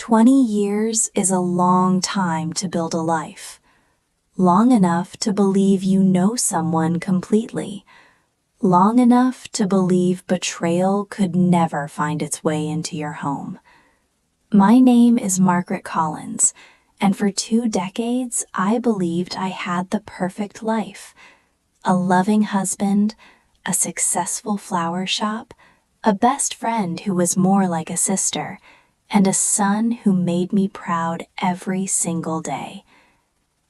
20 years is a long time to build a life. Long enough to believe you know someone completely. Long enough to believe betrayal could never find its way into your home. My name is Margaret Collins, and for 2 decades I believed I had the perfect life. A loving husband, a successful flower shop, a best friend who was more like a sister, and a son who made me proud every single day.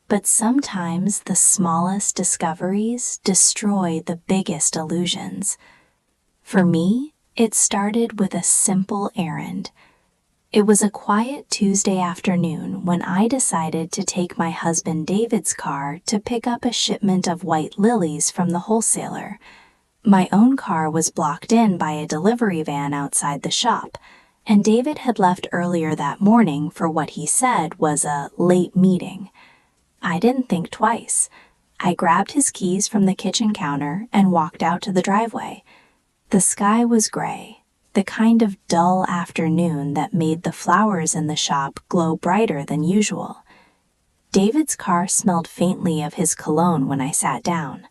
But sometimes the smallest discoveries destroy the biggest illusions. For me, it started with a simple errand. It was a quiet Tuesday afternoon when I decided to take my husband David's car to pick up a shipment of white lilies from the wholesaler. My own car was blocked in by a delivery van outside the shop, and David had left earlier that morning for what he said was a late meeting. I didn't think twice. I grabbed his keys from the kitchen counter and walked out to the driveway. The sky was gray, the kind of dull afternoon that made the flowers in the shop glow brighter than usual. David's car smelled faintly of his cologne when I sat down.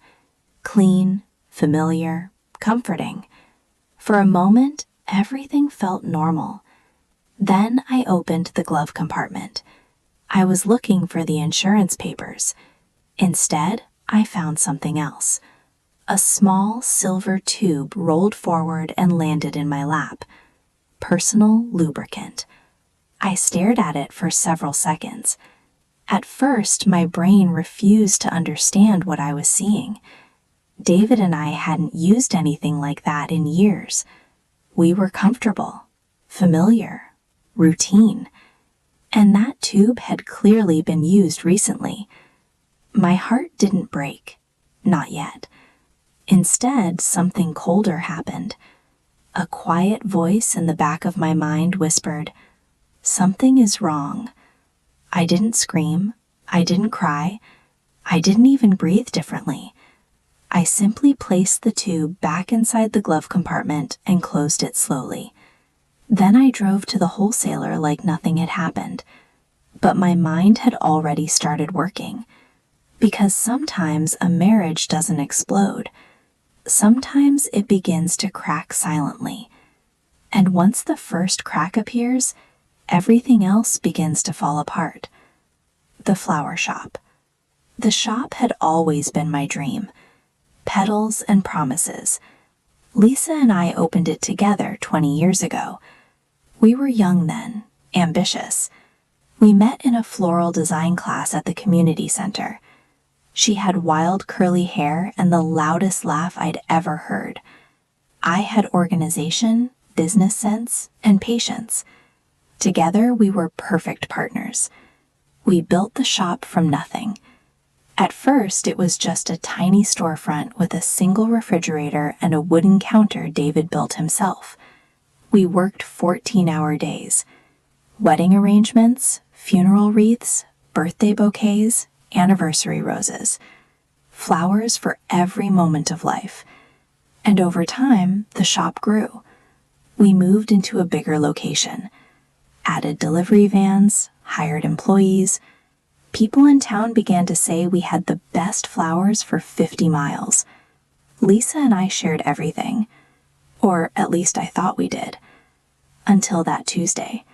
Clean, familiar, comforting. For a moment, everything felt normal. Then I opened the glove compartment. I was looking for the insurance papers. Instead, I found something else. A small silver tube rolled forward and landed in my lap. Personal lubricant. I stared at it for several seconds. At first, my brain refused to understand what I was seeing. David and I hadn't used anything like that in years. We were comfortable, familiar, routine. And that tube had clearly been used recently. My heart didn't break. Not yet. Instead, something colder happened. A quiet voice in the back of my mind whispered, "Something is wrong." I didn't scream. I didn't cry. I didn't even breathe differently. I simply placed the tube back inside the glove compartment and closed it slowly. Then I drove to the wholesaler like nothing had happened. But my mind had already started working. Because sometimes a marriage doesn't explode. Sometimes it begins to crack silently. And once the first crack appears, everything else begins to fall apart. The flower shop. The shop had always been my dream. Petals and promises. Lisa and I opened it together 20 years ago. We were young then, ambitious. We met in a floral design class at the community center. She had wild curly hair and the loudest laugh I'd ever heard. I had organization, business sense, and patience. Together, we were perfect partners. We built the shop from nothing. At first, it was just a tiny storefront with a single refrigerator and a wooden counter David built himself. We worked 14-hour days. Wedding arrangements, funeral wreaths, birthday bouquets, anniversary roses. Flowers for every moment of life. And over time, the shop grew. We moved into a bigger location. Added delivery vans, hired employees. People in town began to say we had the best flowers for 50 miles. Lisa and I shared everything. Or at least I thought we did. Until that Tuesday.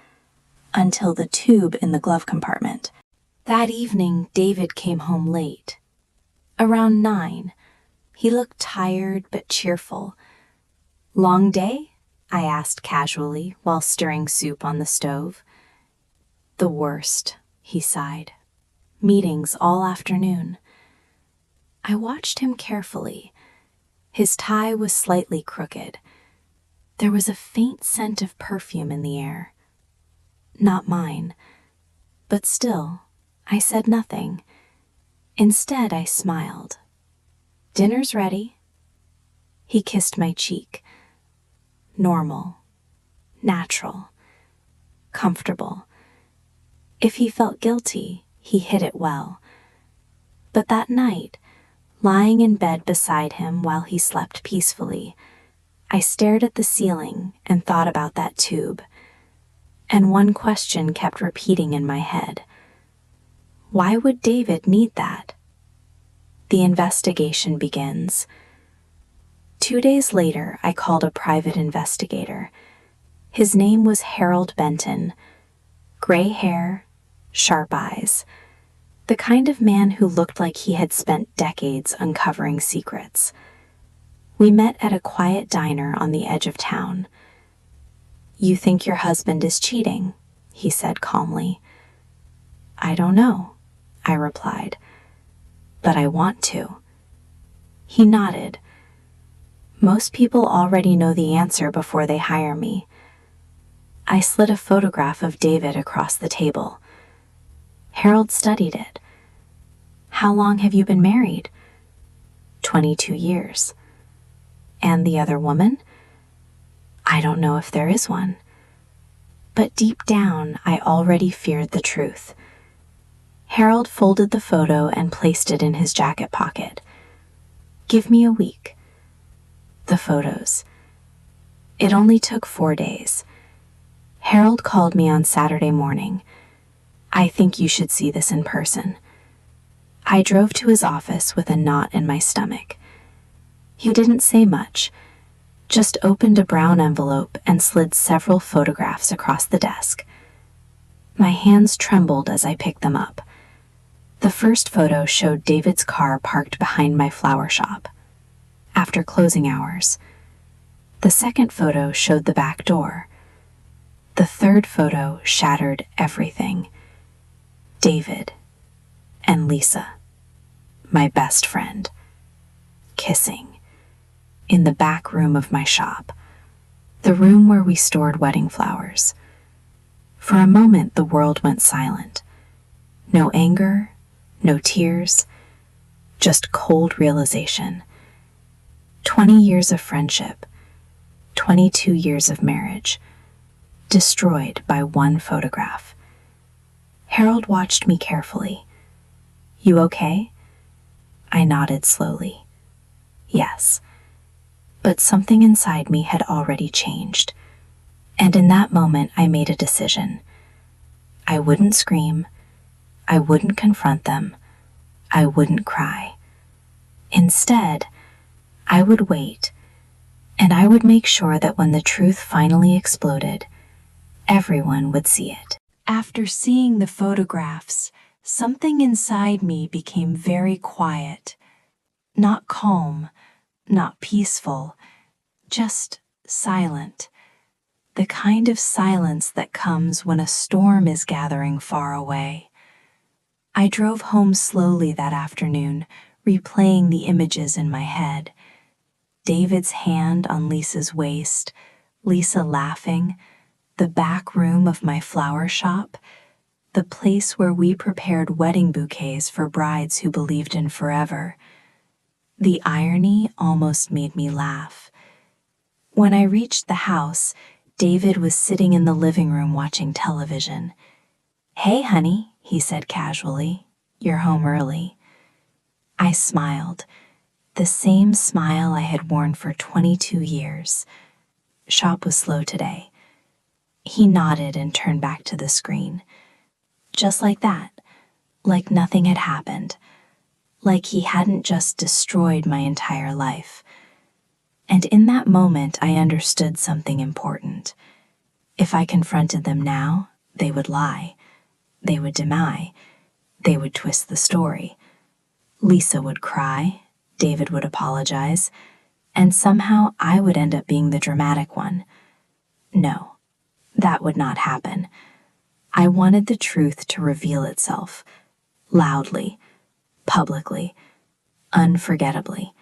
Until the tube in the glove compartment. That evening, David came home late. Around 9. He looked tired but cheerful. "Long day?" I asked casually while stirring soup on the stove. "The worst," he sighed. "Meetings all afternoon." I watched him carefully. His tie was slightly crooked. There was a faint scent of perfume in the air. Not mine. But still, I said nothing. Instead, I smiled. "Dinner's ready." He kissed my cheek. Normal. Natural. Comfortable. If he felt guilty, he hid it well. But that night, lying in bed beside him while he slept peacefully, I stared at the ceiling and thought about that tube. And one question kept repeating in my head. Why would David need that? The investigation begins. 2 days later, I called a private investigator. His name was Harold Benton. Gray hair, sharp eyes. The kind of man who looked like he had spent decades uncovering secrets. We met at a quiet diner on the edge of town. "You think your husband is cheating?" he said calmly. "I don't know," I replied, "but I want to." He nodded. "Most people already know the answer before they hire me." I slid a photograph of David across the table. Harold studied it. "How long have you been married?" 22 years. "And the other woman?" "I don't know if there is one." But deep down, I already feared the truth. Harold folded the photo and placed it in his jacket pocket. "Give me a week." The photos. It only took 4 days. Harold called me on Saturday morning. "I think you should see this in person." I drove to his office with a knot in my stomach. He didn't say much, just opened a brown envelope and slid several photographs across the desk. My hands trembled as I picked them up. The first photo showed David's car parked behind my flower shop, after closing hours. The second photo showed the back door. The third photo shattered everything. David and Lisa, my best friend, kissing in the back room of my shop, the room where we stored wedding flowers. For a moment, the world went silent. No anger, no tears, just cold realization. 20 years of friendship, 22 years of marriage, destroyed by one photograph. Harold watched me carefully. "You okay?" I nodded slowly. Yes. But something inside me had already changed. And in that moment, I made a decision. I wouldn't scream. I wouldn't confront them. I wouldn't cry. Instead, I would wait, and I would make sure that when the truth finally exploded, everyone would see it. After seeing the photographs, something inside me became very quiet. Not calm, not peaceful, just silent. The kind of silence that comes when a storm is gathering far away. I drove home slowly that afternoon, replaying the images in my head. David's hand on Lisa's waist, Lisa laughing, the back room of my flower shop, the place where we prepared wedding bouquets for brides who believed in forever. The irony almost made me laugh. When I reached the house, David was sitting in the living room watching television. "Hey, honey," he said casually, "you're home early." I smiled, the same smile I had worn for 22 years. Shop was slow today. He nodded and turned back to the screen. Just like that, like nothing had happened, like he hadn't just destroyed my entire life. And in that moment, I understood something important. If I confronted them now, they would lie. They would deny. They would twist the story. Lisa would cry. David would apologize. And somehow I would end up being the dramatic one. No, that would not happen. I wanted the truth to reveal itself, loudly, publicly, unforgettably.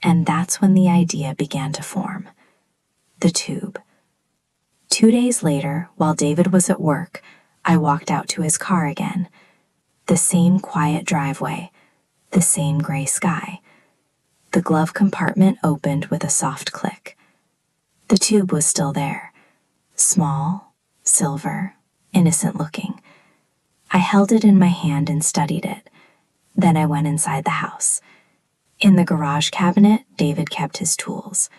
And that's when the idea began to form. The tube. 2 days later, while David was at work, I walked out to his car again. The same quiet driveway, the same gray sky. The glove compartment opened with a soft click. The tube was still there, small, silver, innocent-looking. I held it in my hand and studied it. Then I went inside the house. In the garage cabinet, David kept his tools.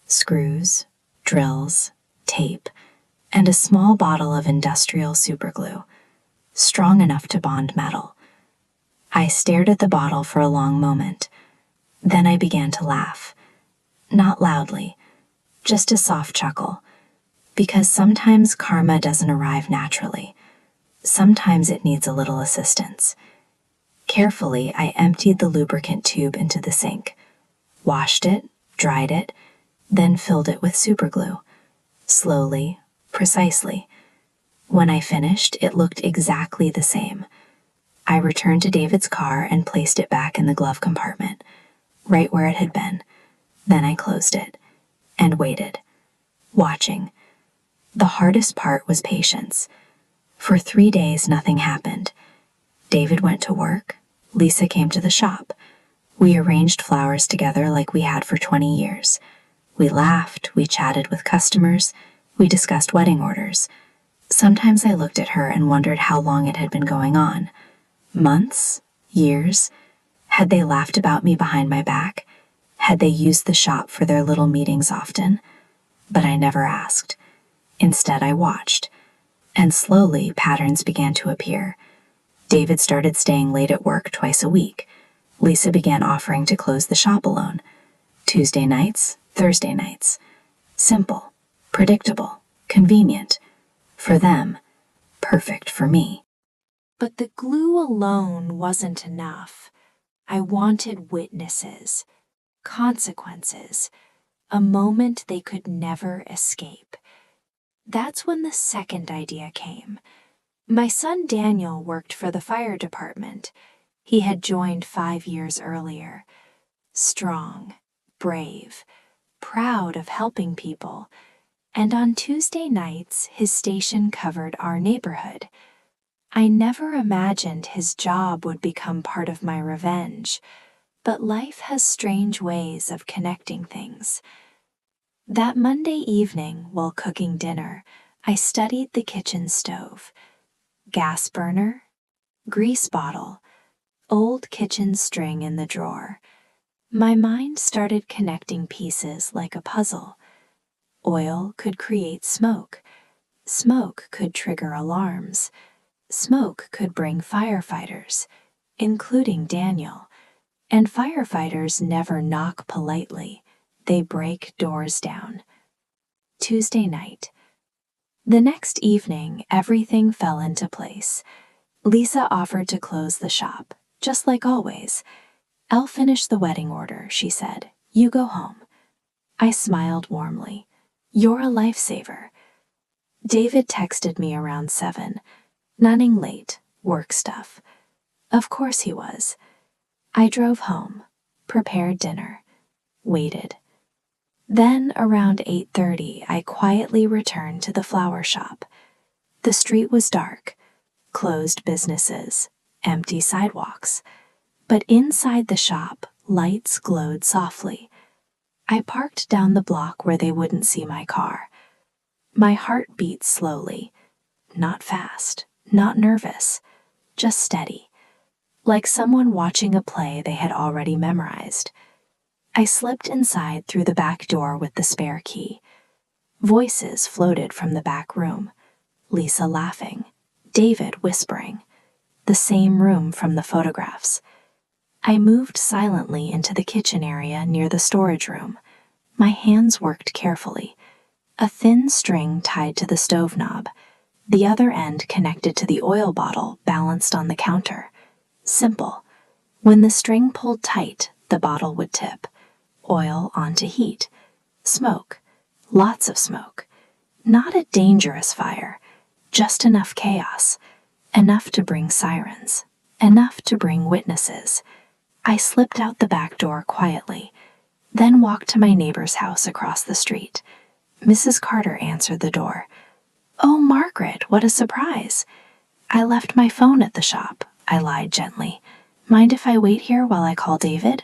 Screws, drills, tape, and a small bottle of industrial superglue, strong enough to bond metal. I stared at the bottle for a long moment. Then I began to laugh. Not loudly, just a soft chuckle. Because sometimes karma doesn't arrive naturally. Sometimes it needs a little assistance. Carefully, I emptied the lubricant tube into the sink, washed it, dried it, then filled it with superglue. Slowly, precisely. When I finished, it looked exactly the same. I returned to David's car and placed it back in the glove compartment, right where it had been. Then I closed it and waited, watching. The hardest part was patience. For 3 days, nothing happened. David went to work. Lisa came to the shop. We arranged flowers together like we had for 20 years. We laughed, we chatted with customers, we discussed wedding orders. Sometimes I looked at her and wondered how long it had been going on. Months? Years? Had they laughed about me behind my back? Had they used the shop for their little meetings often? But I never asked. Instead, I watched. And slowly, patterns began to appear. David started staying late at work twice a week. Lisa began offering to close the shop alone. Tuesday nights, Thursday nights. Simple, predictable, convenient. For them, perfect for me. But the glue alone wasn't enough. I wanted witnesses, consequences, a moment they could never escape. That's when the second idea came. My son Daniel worked for the fire department. He had joined 5 years earlier. Strong, brave, proud of helping people. And on Tuesday nights, his station covered our neighborhood. I never imagined his job would become part of my revenge, but life has strange ways of connecting things. That Monday evening, while cooking dinner, I studied the kitchen stove. Gas burner, grease bottle, old kitchen string in the drawer. My mind started connecting pieces like a puzzle. Oil could create smoke. Smoke could trigger alarms. Smoke could bring firefighters, including Daniel. And firefighters never knock politely. They break doors down. Tuesday night. The next evening, everything fell into place. Lisa offered to close the shop, just like always. "I'll finish the wedding order," she said. "You go home." I smiled warmly. "You're a lifesaver." David texted me around 7. "Running late, work stuff." Of course he was. I drove home, prepared dinner, waited. Then, around 8:30, I quietly returned to the flower shop. The street was dark, closed businesses, empty sidewalks. But inside the shop, lights glowed softly. I parked down the block where they wouldn't see my car. My heart beat slowly, not fast, not nervous, just steady, like someone watching a play they had already memorized. I slipped inside through the back door with the spare key. Voices floated from the back room. Lisa laughing, David whispering. The same room from the photographs. I moved silently into the kitchen area near the storage room. My hands worked carefully. A thin string tied to the stove knob. The other end connected to the oil bottle balanced on the counter. Simple. When the string pulled tight, the bottle would tip. Oil onto heat. Smoke. Lots of smoke. Not a dangerous fire. Just enough chaos. Enough to bring sirens. Enough to bring witnesses. I slipped out the back door quietly, then walked to my neighbor's house across the street. Mrs. Carter answered the door. "Oh, Margaret, what a surprise." "I left my phone at the shop," I lied gently. "Mind if I wait here while I call David?"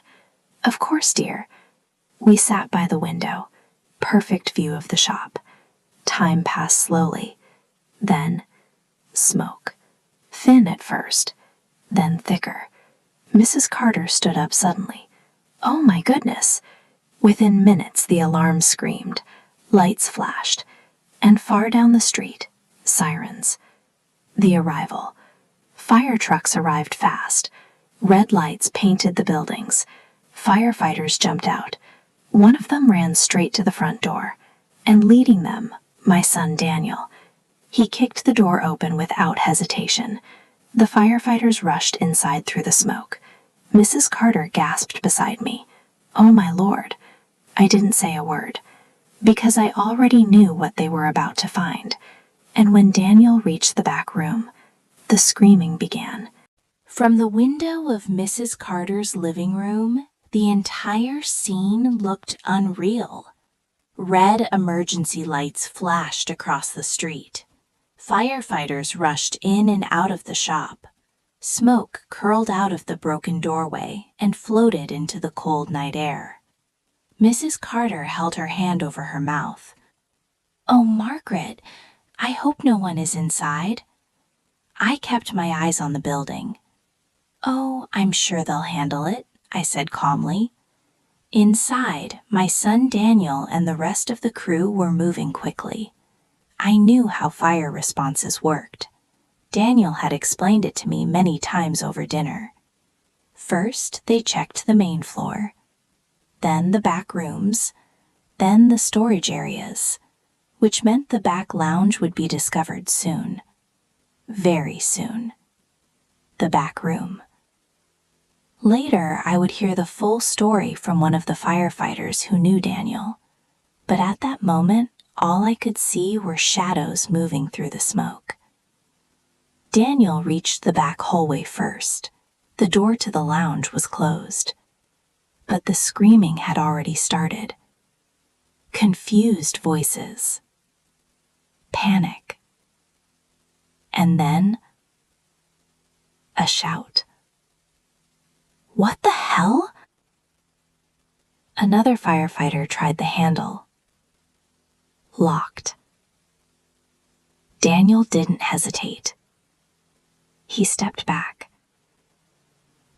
"Of course, dear." We sat by the window. Perfect view of the shop. Time passed slowly. Then, smoke. Thin at first, then thicker. Mrs. Carter stood up suddenly. "Oh my goodness." Within minutes, the alarm screamed. Lights flashed. And far down the street, sirens. The arrival. Fire trucks arrived fast. Red lights painted the buildings. Firefighters jumped out. One of them ran straight to the front door, and leading them, my son Daniel. He kicked the door open without hesitation. The firefighters rushed inside through the smoke. Mrs. Carter gasped beside me. Oh my Lord! I didn't say a word, because I already knew what they were about to find. And when Daniel reached the back room, the screaming began. From the window of Mrs. Carter's living room, the entire scene looked unreal. Red emergency lights flashed across the street. Firefighters rushed in and out of the shop. Smoke curled out of the broken doorway and floated into the cold night air. Mrs. Carter held her hand over her mouth. "Oh, Margaret, I hope no one is inside." I kept my eyes on the building. "Oh, I'm sure they'll handle it," I said calmly. Inside, my son Daniel and the rest of the crew were moving quickly. I knew how fire responses worked. Daniel had explained it to me many times over dinner. First, they checked the main floor, then the back rooms, then the storage areas, which meant the back lounge would be discovered soon. Very soon. The back room. Later, I would hear the full story from one of the firefighters who knew Daniel. But at that moment, all I could see were shadows moving through the smoke. Daniel reached the back hallway first. The door to the lounge was closed. But the screaming had already started. Confused voices. Panic. And then, a shout. "What the hell?" Another firefighter tried the handle. Locked. Daniel didn't hesitate. He stepped back,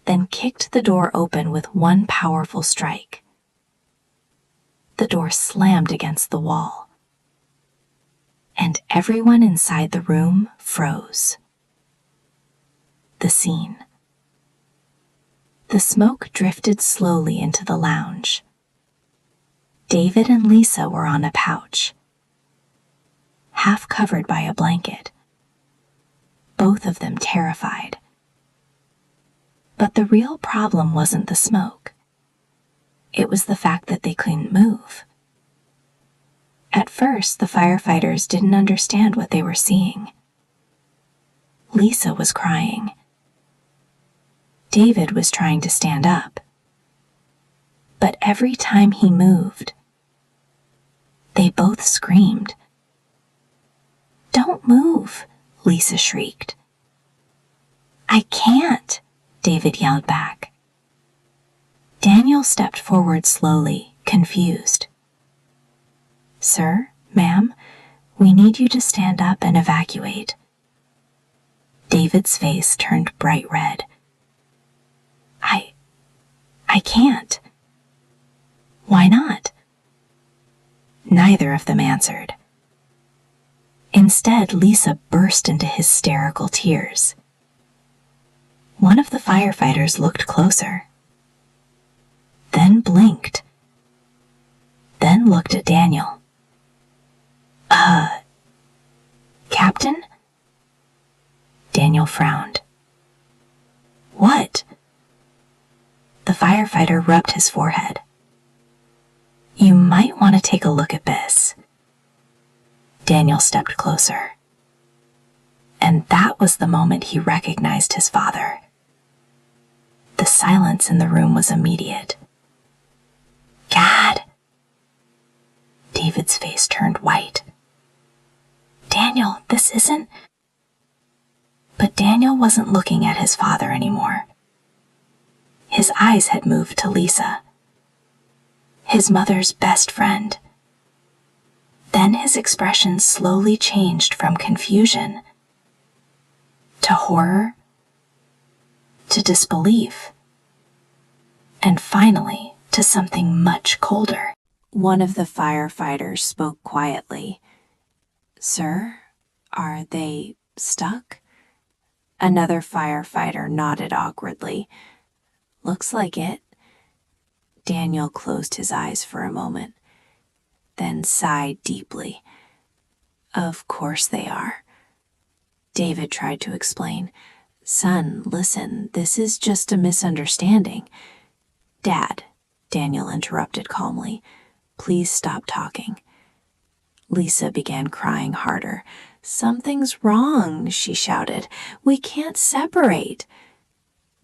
then kicked the door open with one powerful strike. The door slammed against the wall, and everyone inside the room froze. The scene. The smoke drifted slowly into the lounge. David and Lisa were on a couch, half covered by a blanket, both of them terrified. But the real problem wasn't the smoke. It was the fact that they couldn't move. At first, the firefighters didn't understand what they were seeing. Lisa was crying. David was trying to stand up. But every time he moved, they both screamed. "Don't move," Lisa shrieked. "I can't," David yelled back. Daniel stepped forward slowly, confused. "Sir, ma'am, we need you to stand up and evacuate." David's face turned bright red. I can't." "Why not?" Neither of them answered. Instead, Lisa burst into hysterical tears. One of the firefighters looked closer, then blinked, then looked at Daniel. Captain?" Daniel frowned. "What?" The firefighter rubbed his forehead. "You might want to take a look at this." Daniel stepped closer. And that was the moment he recognized his father. The silence in the room was immediate. "Gad!" David's face turned white. "Daniel, this isn't..." But Daniel wasn't looking at his father anymore. His eyes had moved to Lisa, his mother's best friend. Then his expression slowly changed from confusion to horror to disbelief, and finally to something much colder. One of the firefighters spoke quietly. Sir, are they stuck? Another firefighter nodded awkwardly. Looks like it. Daniel closed his eyes for a moment, then sighed deeply. Of course they are. David tried to explain. Son, listen, this is just a misunderstanding. Dad, Daniel interrupted calmly, please stop talking. Lisa began crying harder. Something's wrong, she shouted. We can't separate.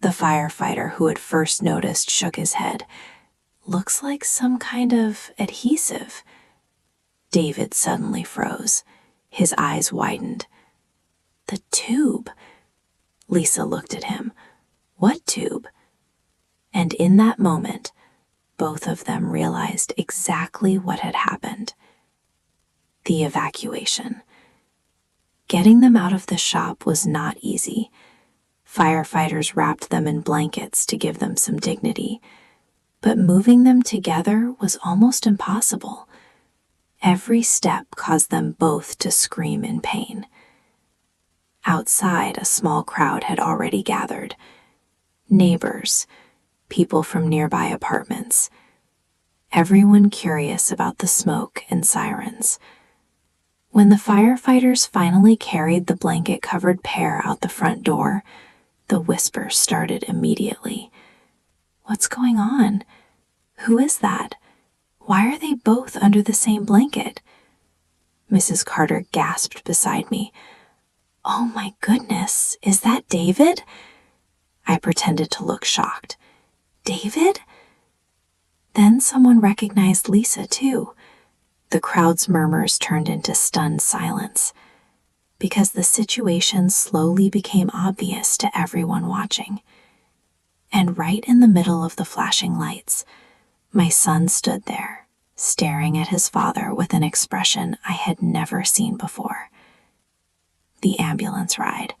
The firefighter who had first noticed shook his head. Looks like some kind of adhesive. David suddenly froze. His eyes widened. The tube. Lisa looked at him. What tube? And in that moment, both of them realized exactly what had happened. The evacuation. Getting them out of the shop was not easy. Firefighters wrapped them in blankets to give them some dignity, but moving them together was almost impossible. Every step caused them both to scream in pain. Outside, a small crowd had already gathered. Neighbors, people from nearby apartments, everyone curious about the smoke and sirens. When the firefighters finally carried the blanket-covered pair out the front door, the whispers started immediately. What's going on? Who is that? Why are they both under the same blanket? Mrs. Carter gasped beside me. Oh my goodness, is that David? I pretended to look shocked. David? Then someone recognized Lisa too. The crowd's murmurs turned into stunned silence, because the situation slowly became obvious to everyone watching. And right in the middle of the flashing lights, my son stood there, staring at his father with an expression I had never seen before. The ambulance ride.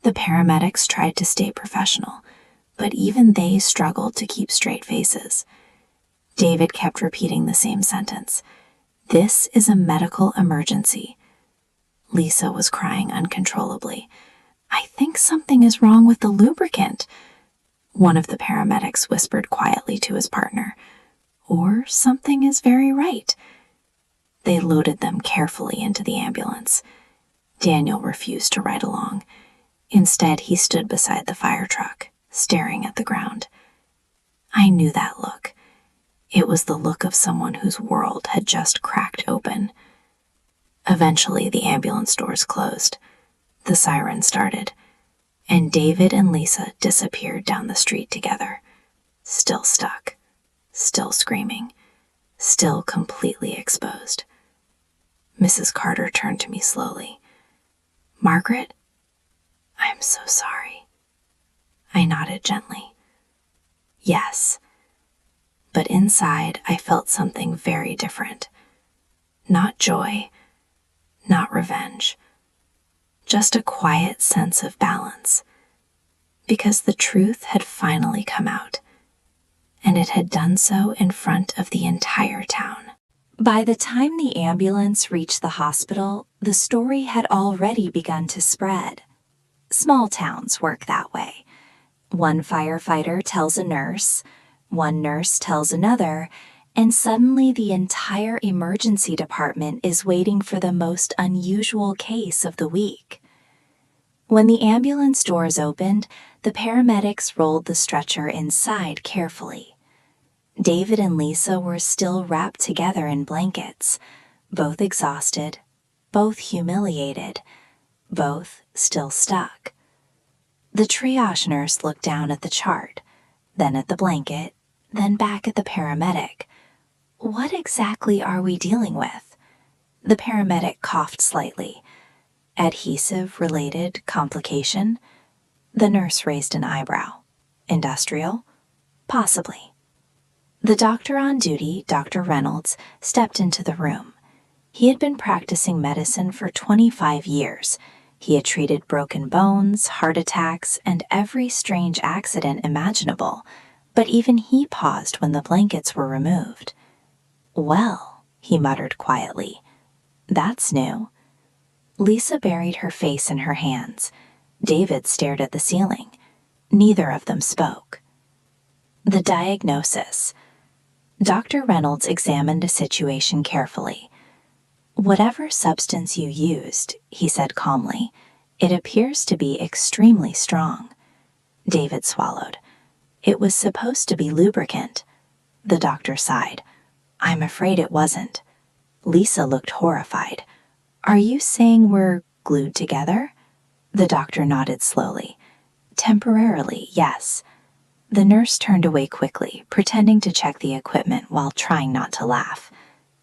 The paramedics tried to stay professional, but even they struggled to keep straight faces. David kept repeating the same sentence. This is a medical emergency. Lisa was crying uncontrollably. I think something is wrong with the lubricant. One of the paramedics whispered quietly to his partner. Or something is very right. They loaded them carefully into the ambulance. Daniel refused to ride along. Instead, he stood beside the fire truck, staring at the ground. I knew that look. It was the look of someone whose world had just cracked open. Eventually, the ambulance doors closed. The siren started, and David and Lisa disappeared down the street together, still stuck, still screaming, still completely exposed. Mrs. Carter turned to me slowly. Margaret, I'm so sorry. I nodded gently. Yes. But inside, I felt something very different. Not joy, not revenge, just a quiet sense of balance, because the truth had finally come out, and it had done so in front of the entire town. By the time the ambulance reached the hospital, the story had already begun to spread. Small towns work that way. One firefighter tells a nurse, one nurse tells another, and suddenly the entire emergency department is waiting for the most unusual case of the week. When the ambulance doors opened, the paramedics rolled the stretcher inside carefully. David and Lisa were still wrapped together in blankets, both exhausted, both humiliated, both still stuck. The triage nurse looked down at the chart, then at the blanket, then back at the paramedic. What exactly are we dealing with? The paramedic coughed slightly. Adhesive-related complication? The nurse raised an eyebrow. Industrial? Possibly. The doctor on duty, Dr. Reynolds, stepped into the room. He had been practicing medicine for 25 years. He had treated broken bones, heart attacks, and every strange accident imaginable, but even he paused when the blankets were removed. Well, he muttered quietly, that's new. Lisa buried her face in her hands. David stared at the ceiling. Neither of them spoke. The diagnosis. Dr. Reynolds examined the situation carefully. "Whatever substance you used," he said calmly, "it appears to be extremely strong." David swallowed. "It was supposed to be lubricant." The doctor sighed. "I'm afraid it wasn't." Lisa looked horrified. "Are you saying we're glued together?" The doctor nodded slowly. "Temporarily, yes." The nurse turned away quickly, pretending to check the equipment while trying not to laugh.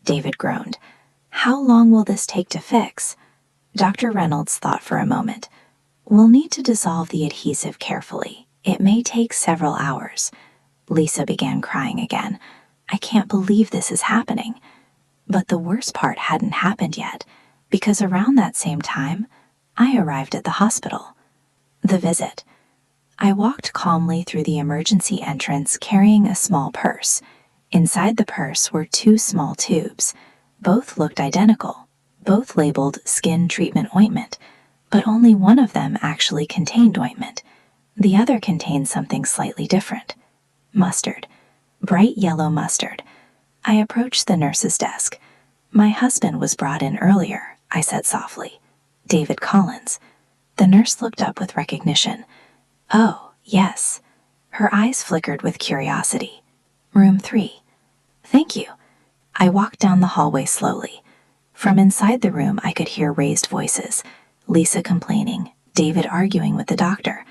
David groaned. "How long will this take to fix?" Dr. Reynolds thought for a moment. "We'll need to dissolve the adhesive carefully. It may take several hours." Lisa began crying again. "I can't believe this is happening." But the worst part hadn't happened yet, because around that same time, I arrived at the hospital. The visit. I walked calmly through the emergency entrance carrying a small purse. Inside the purse were 2 small tubes. Both looked identical, both labeled skin treatment ointment, but only one of them actually contained ointment. The other contained something slightly different. Mustard. Bright yellow mustard. I approached the nurse's desk. "My husband was brought in earlier," I said softly. "David Collins." The nurse looked up with recognition. "Oh, yes." Her eyes flickered with curiosity. "Room 3. "Thank you." I walked down the hallway slowly. From inside the room I could hear raised voices, Lisa complaining, David arguing with the doctor.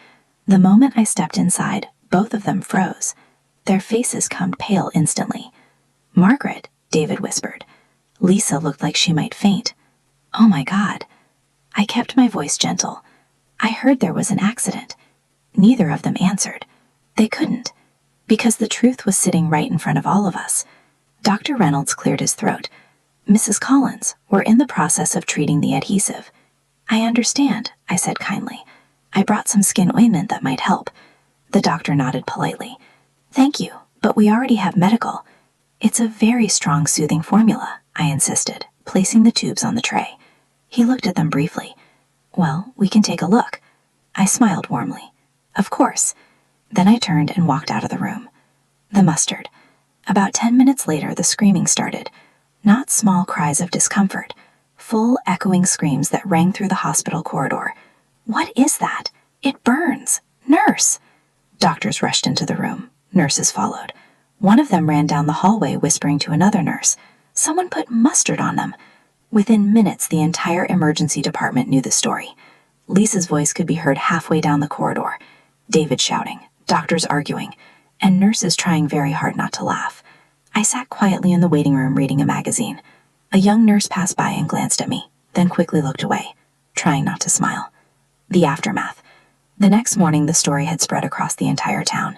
The moment I stepped inside, both of them froze. Their faces became pale instantly. "Margaret," David whispered. Lisa looked like she might faint. "Oh my God." I kept my voice gentle. "I heard there was an accident." Neither of them answered. They couldn't, because the truth was sitting right in front of all of us. Dr. Reynolds cleared his throat. "Mrs. Collins, we're in the process of treating the adhesive." "I understand," I said kindly. "I brought some skin ointment that might help." The doctor nodded politely. "Thank you, but we already have medical." "It's a very strong soothing formula," I insisted, placing the tubes on the tray. He looked at them briefly. "Well, we can take a look." I smiled warmly. "Of course." Then I turned and walked out of the room. The mustard. About 10 minutes later, the screaming started. Not small cries of discomfort. Full, echoing screams that rang through the hospital corridor. "What is that? It burns! Nurse!" Doctors rushed into the room. Nurses followed. One of them ran down the hallway whispering to another nurse. "Someone put mustard on them." Within minutes, the entire emergency department knew the story. Lisa's voice could be heard halfway down the corridor. David shouting, doctors arguing, and nurses trying very hard not to laugh. I sat quietly in the waiting room reading a magazine. A young nurse passed by and glanced at me, then quickly looked away, trying not to smile. The aftermath. The next morning, the story had spread across the entire town.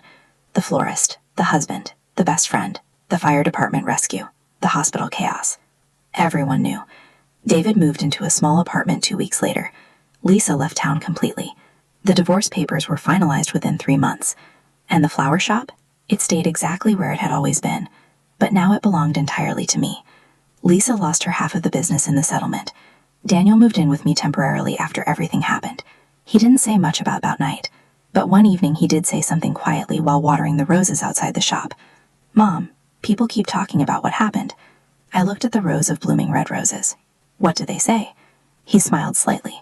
The florist, the husband, the best friend, the fire department rescue, the hospital chaos. Everyone knew. David moved into a small apartment 2 weeks later. Lisa left town completely. The divorce papers were finalized within 3 months. And the flower shop? It stayed exactly where it had always been. But now it belonged entirely to me. Lisa lost her half of the business in the settlement. Daniel moved in with me temporarily after everything happened. He didn't say much about night, but one evening he did say something quietly while watering the roses outside the shop. "Mom, people keep talking about what happened." I looked at the rows of blooming red roses. "What do they say?" He smiled slightly.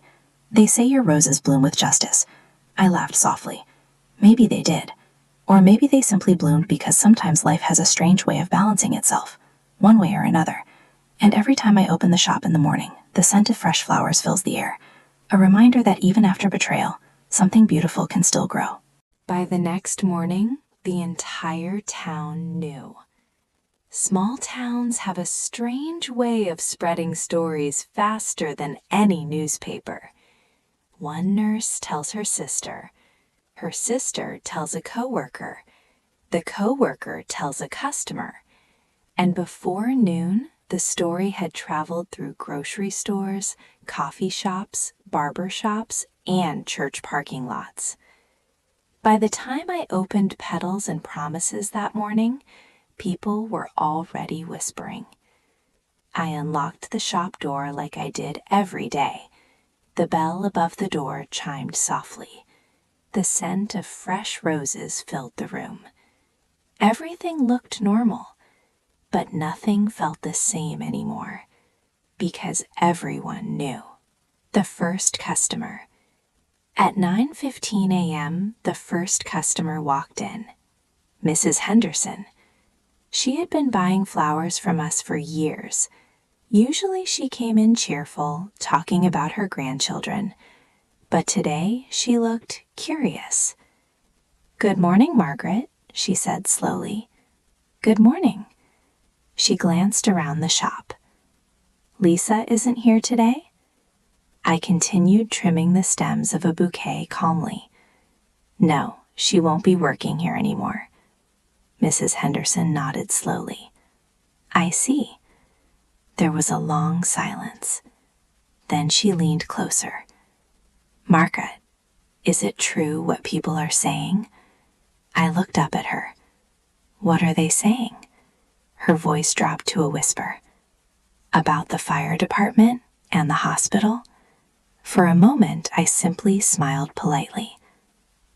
"They say your roses bloom with justice." I laughed softly. Maybe they did. Or maybe they simply bloomed because sometimes life has a strange way of balancing itself, one way or another. And every time I open the shop in the morning, the scent of fresh flowers fills the air, a reminder that even after betrayal, something beautiful can still grow. By the next morning, the entire town knew. Small towns have a strange way of spreading stories faster than any newspaper. One nurse tells her sister tells a coworker, the coworker tells a customer, and before noon, the story had traveled through grocery stores, coffee shops, barber shops, and church parking lots. By the time I opened Petals and Promises that morning, people were already whispering. I unlocked the shop door like I did every day. The bell above the door chimed softly. The scent of fresh roses filled the room. Everything looked normal, but nothing felt the same anymore, because everyone knew. The first customer. At 9:15 a.m., the first customer walked in. Mrs. Henderson. She had been buying flowers from us for years. Usually she came in cheerful, talking about her grandchildren, but today she looked curious. "Good morning, Margaret," she said slowly. "Good morning." She glanced around the shop. "Lisa isn't here today?" I continued trimming the stems of a bouquet calmly. "No, she won't be working here anymore." Mrs. Henderson nodded slowly. "I see." There was a long silence. Then she leaned closer. "Margaret, is it true what people are saying?" I looked up at her. "What are they saying?" Her voice dropped to a whisper. "About the fire department and the hospital?" For a moment, I simply smiled politely.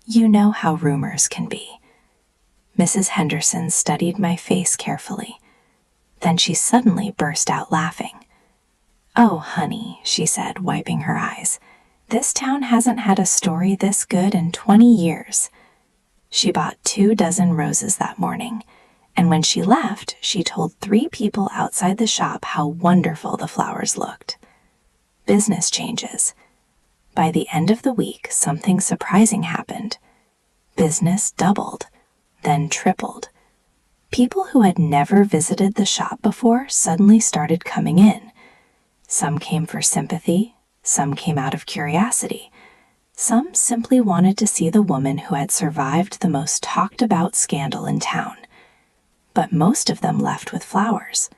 You know how rumors can be. Mrs. Henderson studied my face carefully. Then she suddenly burst out laughing. "Oh, honey," she said, wiping her eyes. "This town hasn't had a story this good in 20 years. She bought 24 roses that morning, and when she left, she told 3 people outside the shop how wonderful the flowers looked. Business changes. By the end of the week, something surprising happened. Business doubled, then tripled. People who had never visited the shop before suddenly started coming in. Some came for sympathy, some came out of curiosity. Some simply wanted to see the woman who had survived the most talked about scandal in town. But most of them left with flowers.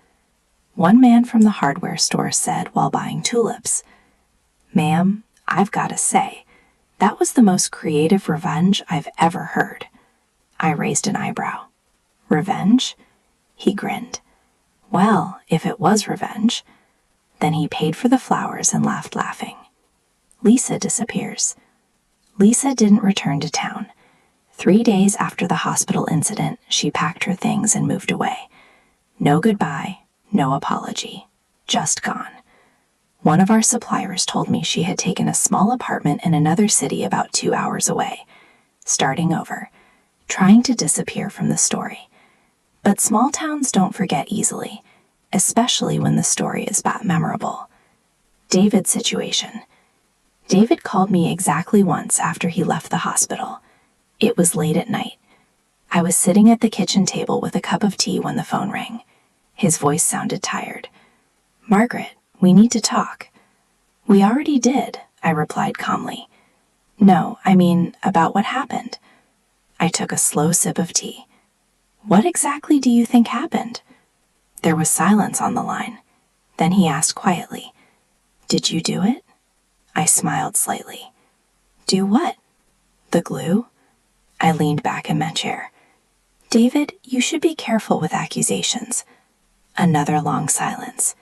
One man from the hardware store said while buying tulips, "Ma'am, I've got to say, that was the most creative revenge I've ever heard." I raised an eyebrow. "Revenge?" He grinned. "Well, if it was revenge." Then he paid for the flowers and laughed, laughing. Lisa disappears. Lisa didn't return to town. 3 days after the hospital incident, she packed her things and moved away. No goodbye, no apology, just gone. One of our suppliers told me she had taken a small apartment in another city about 2 hours away, starting over, trying to disappear from the story. But small towns don't forget easily, especially when the story is that memorable. David's situation. David called me exactly once after he left the hospital. It was late at night. I was sitting at the kitchen table with a cup of tea when the phone rang. His voice sounded tired. "Margaret, we need to talk." "We already did," I replied calmly. "No, I mean about what happened." I took a slow sip of tea. "What exactly do you think happened?" There was silence on the line. Then he asked quietly, "Did you do it?" I smiled slightly. "Do what?" "The glue?" I leaned back in my chair. "David, you should be careful with accusations." Another long silence.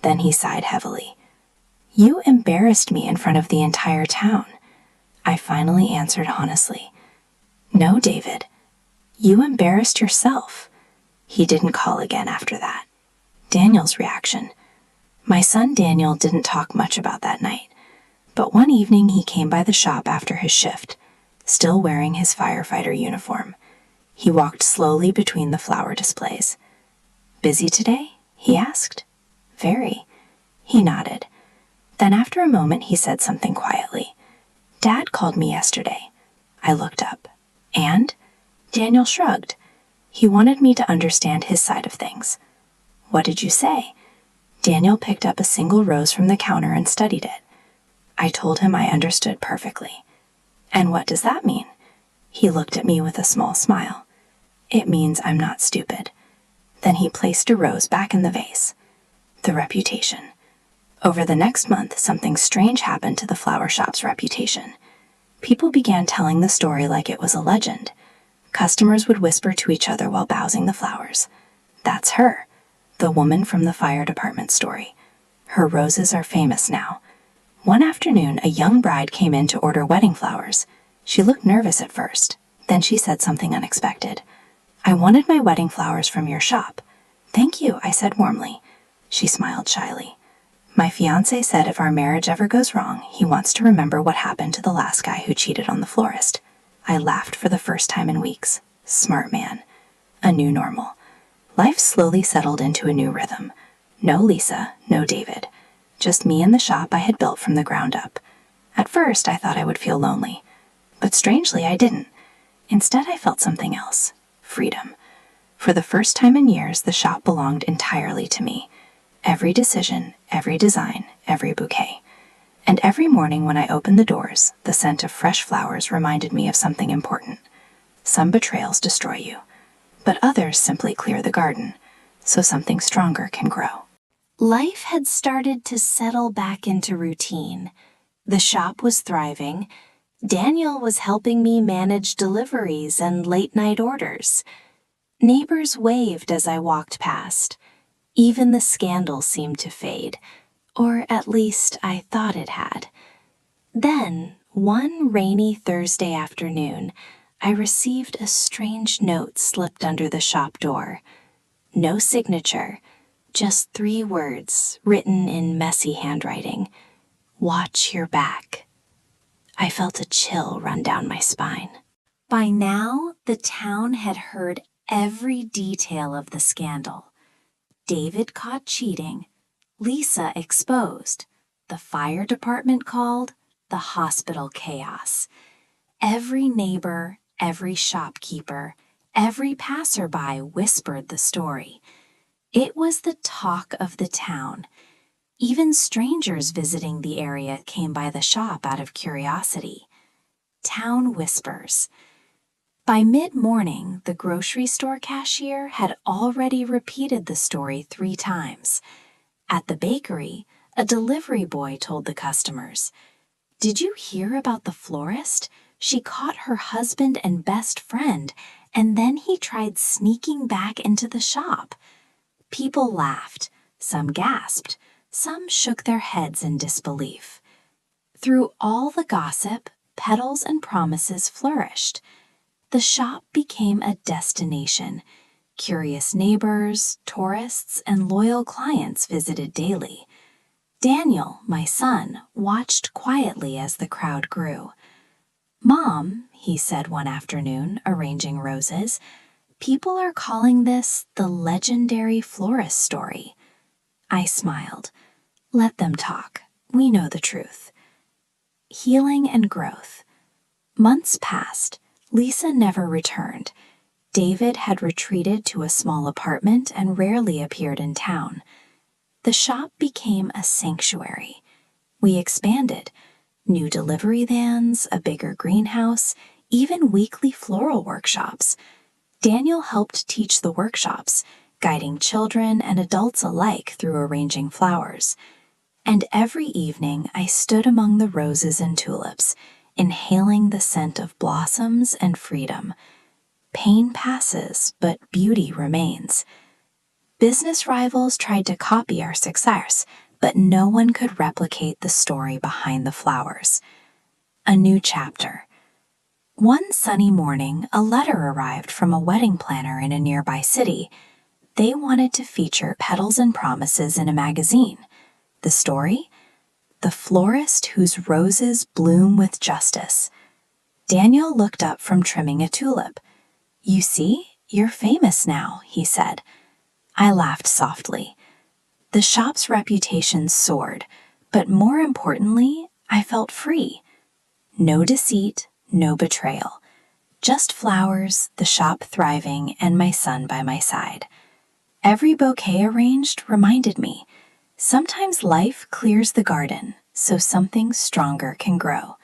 Then he sighed heavily. "You embarrassed me in front of the entire town." I finally answered honestly. "No, David, you embarrassed yourself." He didn't call again after that. Daniel's reaction. My son Daniel didn't talk much about that night, but one evening he came by the shop after his shift, still wearing his firefighter uniform. He walked slowly between the flower displays. "Busy today?" he asked. "Very." He nodded. Then after a moment he said something quietly. "Dad called me yesterday." I looked up. "And?" Daniel shrugged. He wanted me to understand his side of things. "What did you say?" Daniel picked up a single rose from the counter and studied it. I told him I understood perfectly. "And what does that mean?" He looked at me with a small smile. "It means I'm not stupid." Then he placed a rose back in the vase. The reputation. Over the next month, something strange happened to the flower shop's reputation. People began telling the story like it was a legend. Customers would whisper to each other while browsing the flowers. "That's her, the woman from the fire department story. Her roses are famous now." One afternoon, a young bride came in to order wedding flowers. She looked nervous at first. Then she said something unexpected. "I wanted my wedding flowers from your shop." "Thank you," I said warmly. She smiled shyly. "My fiancé said if our marriage ever goes wrong, he wants to remember what happened to the last guy who cheated on the florist." I laughed for the first time in weeks. Smart man. A new normal. Life slowly settled into a new rhythm. No Lisa, no David. Just me and the shop I had built from the ground up. At first, I thought I would feel lonely. But strangely, I didn't. Instead, I felt something else. Freedom. For the first time in years, the shop belonged entirely to me. Every decision, every design, every bouquet. And every morning when I opened the doors, the scent of fresh flowers reminded me of something important. Some betrayals destroy you, but others simply clear the garden, so something stronger can grow. Life had started to settle back into routine. The shop was thriving. Daniel was helping me manage deliveries and late-night orders. Neighbors waved as I walked past. Even the scandal seemed to fade, or at least I thought it had. Then, one rainy Thursday afternoon, I received a strange note slipped under the shop door. No signature, just 3 words written in messy handwriting. "Watch your back." I felt a chill run down my spine. By now, the town had heard every detail of the scandal. David caught cheating, Lisa exposed, the fire department called, the hospital chaos. Every neighbor, every shopkeeper, every passerby whispered the story. It was the talk of the town. Even strangers visiting the area came by the shop out of curiosity. Town whispers. By mid-morning, the grocery store cashier had already repeated the story 3 times. At the bakery, a delivery boy told the customers, "Did you hear about the florist? She caught her husband and best friend, and then he tried sneaking back into the shop." People laughed, some gasped, some shook their heads in disbelief. Through all the gossip, Petals and Promises flourished. The shop became a destination. Curious neighbors, tourists, and loyal clients visited daily. Daniel, my son, watched quietly as the crowd grew. "Mom," he said one afternoon, arranging roses, "people are calling this the legendary florist story." I smiled. Let them talk. We know the truth. Healing and growth. Months passed. Lisa never returned. David had retreated to a small apartment and rarely appeared in town. The shop became a sanctuary. We expanded. New delivery vans, a bigger greenhouse, even weekly floral workshops. Daniel helped teach the workshops, guiding children and adults alike through arranging flowers. And every evening I stood among the roses and tulips, inhaling the scent of blossoms and freedom. Pain passes, but beauty remains. Business rivals tried to copy our success, but no one could replicate the story behind the flowers. A new chapter. One sunny morning, a letter arrived from a wedding planner in a nearby city. They wanted to feature Petals and Promises in a magazine. The story? The florist whose roses bloom with justice. Daniel looked up from trimming a tulip. "You see, you're famous now," he said. I laughed softly. The shop's reputation soared, but more importantly, I felt free. No deceit, no betrayal. Just flowers, the shop thriving, and my son by my side. Every bouquet arranged reminded me, sometimes life clears the garden so something stronger can grow.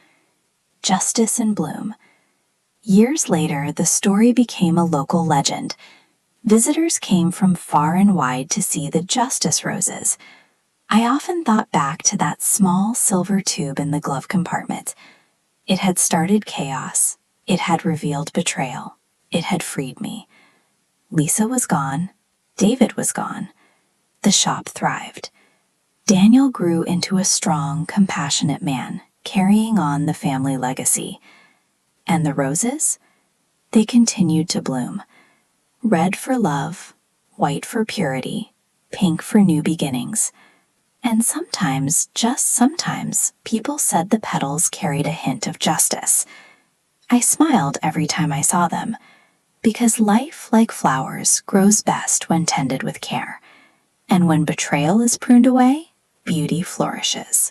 Justice in bloom. Years later, the story became a local legend. Visitors came from far and wide to see the justice roses. I often thought back to that small silver tube in the glove compartment. It had started chaos. It had revealed betrayal. It had freed me. Lisa was gone. David was gone. The shop thrived. Daniel grew into a strong, compassionate man, carrying on the family legacy. And the roses? They continued to bloom. Red for love, white for purity, pink for new beginnings. And sometimes, just sometimes, people said the petals carried a hint of justice. I smiled every time I saw them, because life, like flowers, grows best when tended with care. And when betrayal is pruned away, beauty flourishes.